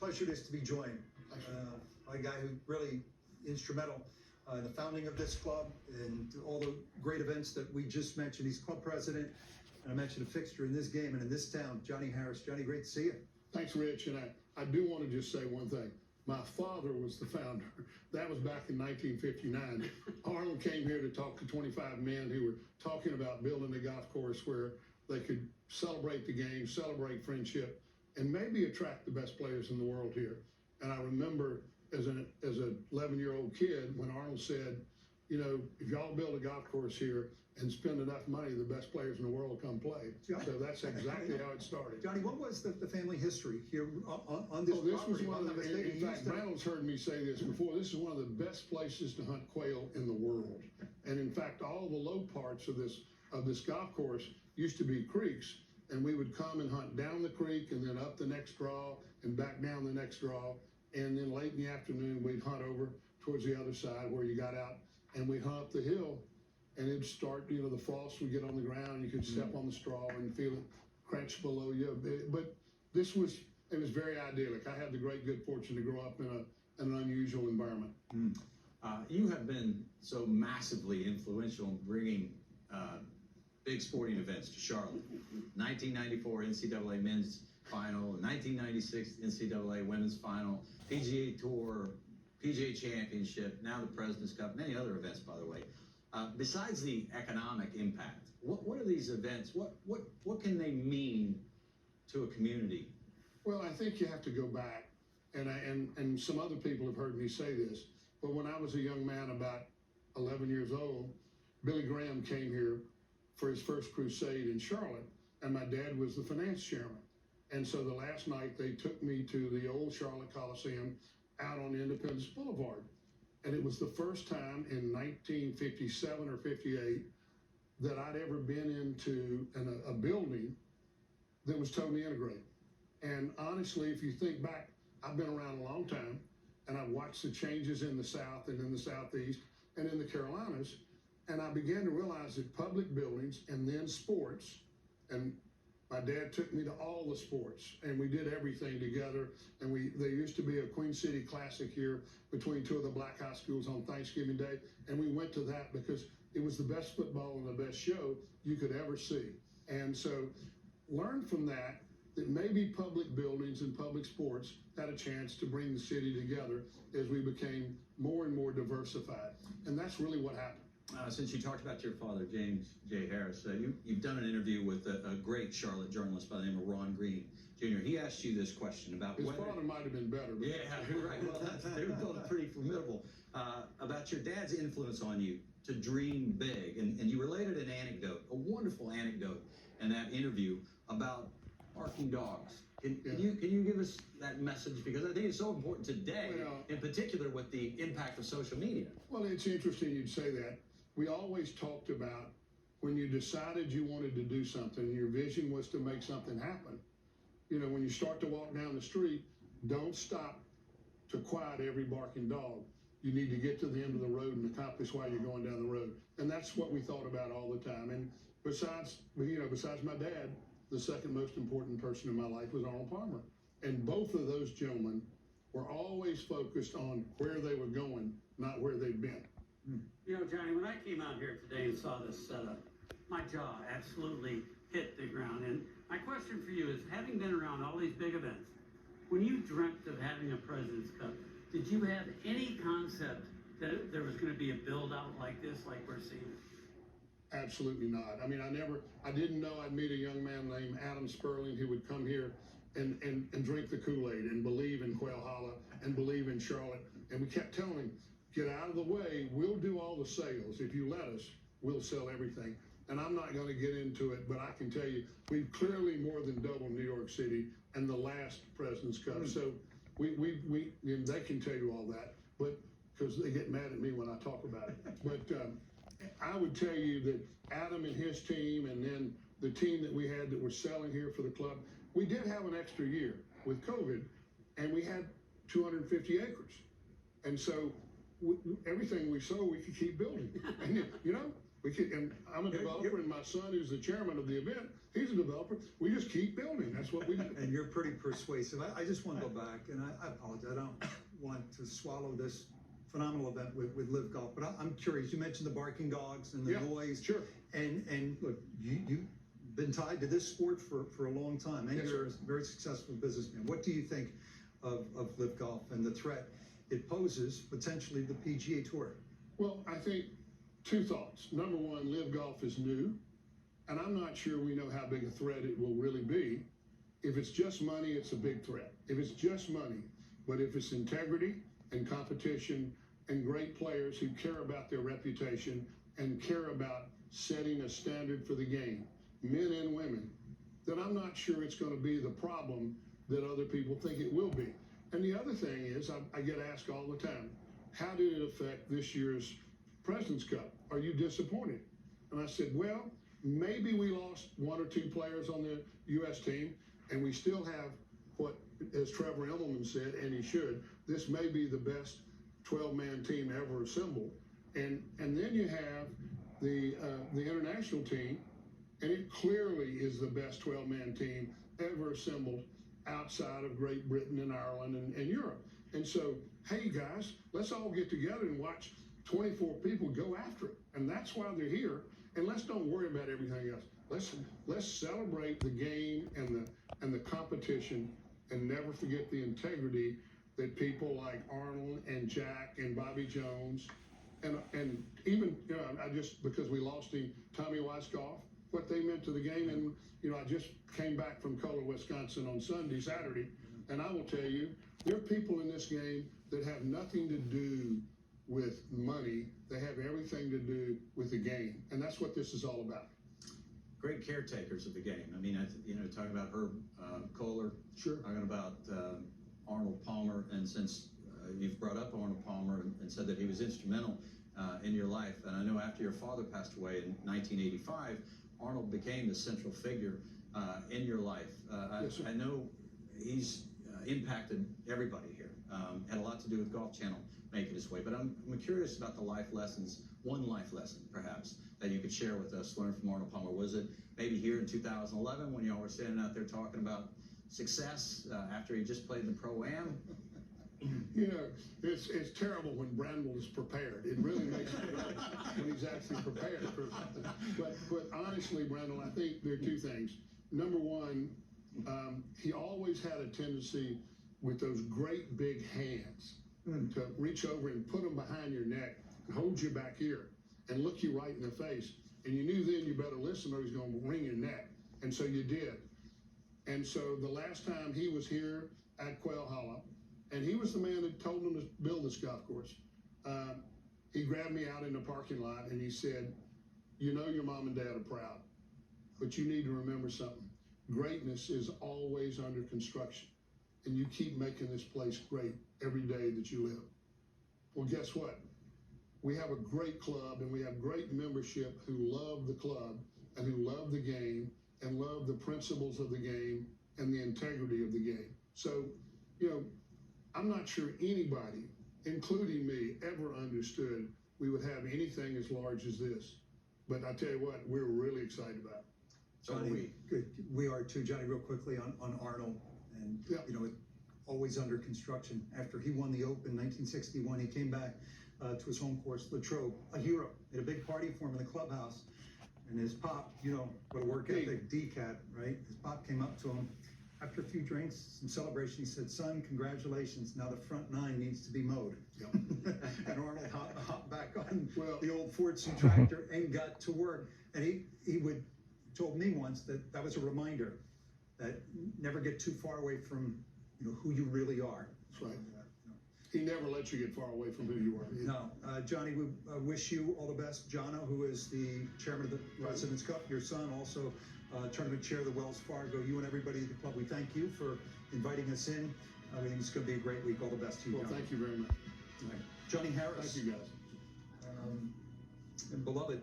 pleasure it is to be joined by a guy who really instrumental in the founding of this club and all the great events that we just mentioned. He's club president, and I mentioned a fixture in this game and in this town, Johnny Harris. Johnny, great to see you. Thanks, Rich. And I do want to just say one thing. My father was the founder. That was back in 1959. Arnold came here to talk to 25 men who were talking about building a golf course where they could celebrate the game, celebrate friendship, and maybe attract the best players in the world here. And I remember as an 11-year-old kid when Arnold said, you know, if y'all build a golf course here and spend enough money, the best players in the world come play. Johnny, so that's exactly how it started. Johnny, what was the family history here on this this property? was one of the, in fact, Reynolds heard me say this before. This is one of the best places to hunt quail in the world. And in fact, all the low parts of this golf course used to be creeks, and we would come and hunt down the creek and then up the next draw and back down the next draw. And then late in the afternoon, we'd hunt over towards the other side where you got out, and we'd hunt up the hill, and it'd start, you know, the frost would get on the ground, you could step on the straw and feel it crunch below you. But it was very idyllic. I had the great good fortune to grow up in an unusual environment. You have been so massively influential in bringing big sporting events to Charlotte. 1994 NCAA men's final, 1996 NCAA women's final, PGA Tour, PGA Championship, now the President's Cup, many other events, by the way. Besides the economic impact, what are these events? What can they mean to a community? Well, I think you have to go back, and some other people have heard me say this, but when I was a young man, about 11 years old, Billy Graham came here for his first crusade in Charlotte, and my dad was the finance chairman. And so the last night they took me to the old Charlotte Coliseum out on Independence Boulevard. And it was the first time in 1957 or 58 that I'd ever been into a building that was totally integrated. And honestly, if you think back, I've been around a long time, and I've watched the changes in the South and in the Southeast and in the Carolinas, and I began to realize that public buildings and then sports, and my dad took me to all the sports, and we did everything together. And there used to be a Queen City Classic here between two of the black high schools on Thanksgiving Day, and we went to that because it was the best football and the best show you could ever see. And so learn from that maybe public buildings and public sports had a chance to bring the city together as we became more and more diversified. And that's really what happened. Since you talked about your father, James J. Harris, you've done an interview with a great Charlotte journalist by the name of Ron Green, Jr. He asked you this question about his father might have been better. But yeah, right. Well, they were both pretty formidable. About your dad's influence on you to dream big, and you related an anecdote, a wonderful anecdote, in that interview about barking dogs. Can you give us that message? Because I think it's so important today, in particular with the impact of social media. Well, it's interesting you'd say that. We always talked about when you decided you wanted to do something, your vision was to make something happen. You know, when you start to walk down the street, don't stop to quiet every barking dog. You need to get to the end of the road and accomplish while you're going down the road. And that's what we thought about all the time. And besides my dad, the second most important person in my life was Arnold Palmer. And both of those gentlemen were always focused on where they were going, not where they'd been. You know, Johnny, when I came out here today and saw this setup, my jaw absolutely hit the ground. And my question for you is, having been around all these big events, when you dreamt of having a President's Cup, did you have any concept that there was going to be a build-out like this, like we're seeing? Absolutely not. I mean, I didn't know I'd meet a young man named Adam Sperling who would come here and drink the Kool-Aid and believe in Quail Hollow and believe in Charlotte. And we kept telling him, get out of the way, we'll do all the sales. If you let us, we'll sell everything. And I'm not going to get into it, but I can tell you, we've clearly more than doubled New York City and the last President's Cup. So they can tell you all that, but because they get mad at me when I talk about it. But I would tell you that Adam and his team, and then the team that we had that were selling here for the club, we did have an extra year with COVID, and we had 250 acres. And so everything we sold, we could keep building. And, you know, And I'm a developer, and my son, who's the chairman of the event, he's a developer. We just keep building. That's what we do. And you're pretty persuasive. I just want to go back, and I apologize. I don't want to swallow this phenomenal event with Live Golf, but I'm curious. You mentioned the barking dogs and the Yeah, noise. sure. And look, you've been tied to this sport for a long time, and Yes, you're sir. a very successful businessman. What do you think of Live Golf and the threat it poses potentially the PGA Tour? Well, I think two thoughts. Number one, Live Golf is new, and I'm not sure we know how big a threat it will really be. If it's just money, it's a big threat. If it's just money, but if it's integrity and competition and great players who care about their reputation and care about setting a standard for the game, men and women, then I'm not sure it's going to be the problem that other people think it will be. And the other thing is, I get asked all the time, how did it affect this year's President's Cup? Are you disappointed? And I said, well, maybe we lost one or two players on the U.S. team, and we still have what, as Trevor Immelman said, and he should, this may be the best 12-man team ever assembled. And then you have the international team, and it clearly is the best 12-man team ever assembled outside of Great Britain and Ireland and Europe. And so, hey guys, let's all get together and watch 24 people go after it. And that's why they're here. And let's don't worry about everything else. Let's celebrate the game and the competition, and never forget the integrity that people like Arnold and Jack and Bobby Jones and even, you know, I just, because we lost him, Tommy Weiskopf, what they meant to the game. And, you know, I just came back from Kohler, Wisconsin on Saturday, and I will tell you, there are people in this game that have nothing to do with money. They have everything to do with the game, and that's what this is all about. Great caretakers of the game. I mean, talking about Herb Kohler, Sure. talking about Arnold Palmer, and since you've brought up Arnold Palmer and said that he was instrumental in your life, and I know after your father passed away in 1985, Arnold became the central figure in your life. Yes, sir. I know he's impacted everybody here, had a lot to do with Golf Channel making its way, but I'm curious about the life lessons, one life lesson perhaps, that you could share with us, learn from Arnold Palmer. Was it maybe here in 2011 when y'all were standing out there talking about success after he just played in the Pro-Am? You know, it's terrible when Brandel is prepared. It really makes it great when he's actually prepared. But honestly, Brandel, I think there are two things. Number one, he always had a tendency with those great big hands to reach over and put them behind your neck, and hold you back here, and look you right in the face. And you knew then you better listen or he's going to wring your neck. And so you did. And so the last time he was here at Quail Hollow, and he was the man that told him to build this golf course, he grabbed me out in the parking lot and he said, you know your mom and dad are proud, but you need to remember something. Greatness is always under construction, and you keep making this place great every day that you live. Well, guess what? We have a great club, and we have great membership who love the club and who love the game and love the principles of the game and the integrity of the game. So, you know, I'm not sure anybody, including me, ever understood we would have anything as large as this. But I tell you what, we're really excited about it. So are Johnny, we. good. We are too, Johnny, real quickly on Arnold, and Yeah. you know, always under construction. After he won the Open in 1961, he came back to his home course, Latrobe, a hero. Had a big party for him in the clubhouse, and his pop, you know, what a work ethic, DCAT, right? His pop came up to him after a few drinks, some celebration. He said, "Son, congratulations. Now the front nine needs to be mowed." Yeah. And Arnold hopped back on Well- the old Ford C tractor and got to work. And he told me once that was a reminder that never get too far away from, you know, who you really are. That's right. He never lets you get far away from who you are. No, Johnny, we wish you all the best. Jono, who is the chairman of the President's Cup, your son, also tournament chair of the Wells Fargo. You and everybody at the club, we thank you for inviting us in. I think it's going to be a great week. All the best to you, Well, Johnny. thank you very much. All right. Johnny Harris, Thank you, guys. and beloved